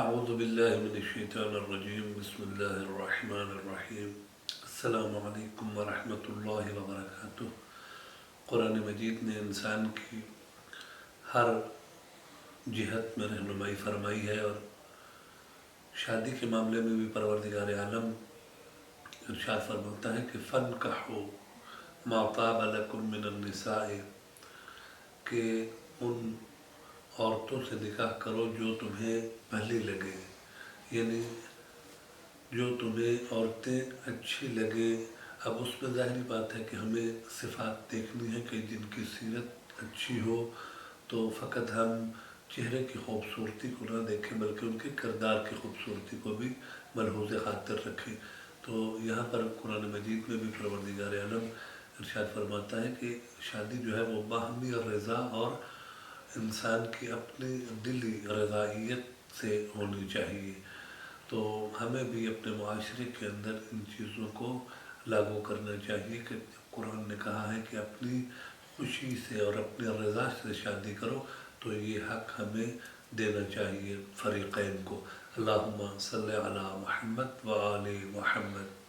اعوذ باللہ من الشیطان الرجیم بسم اللہ الرحمن الرحیم السلام علیکم ورحمۃ اللہ وبرکاتہ۔ قرآن مجید نے انسان کی ہر جہت میں رہنمائی فرمائی ہے، اور شادی کے معاملے میں بھی پروردگار عالم ارشاد فرماتا ہے کہ فَانْكِحُوا مَا طَابَ لَكُم مِّنَ النِّسَاءِ، کہ ان عورتوں سے نکاح کرو جو تمہیں پہلی لگے، یعنی جو تمہیں عورتیں اچھی لگے۔ اب اس میں ظاہری بات ہے کہ ہمیں صفات دیکھنی ہے کہ جن کی سیرت اچھی ہو، تو فقط ہم چہرے کی خوبصورتی کو نہ دیکھیں بلکہ ان کے کردار کی خوبصورتی کو بھی ملحوظ خاطر رکھیں۔ تو یہاں پر قرآن مجید میں بھی پروردگار عالم ارشاد فرماتا ہے کہ شادی جو ہے وہ باہمی رضا اور انسان کی اپنی دلی رضائیت سے ہونی چاہیے۔ تو ہمیں بھی اپنے معاشرے کے اندر ان چیزوں کو لاگو کرنا چاہیے کہ قرآن نے کہا ہے کہ اپنی خوشی سے اور اپنی رضا سے شادی کرو، تو یہ حق ہمیں دینا چاہیے فریقین کو۔ اللہم صلی علی محمد و آل محمد۔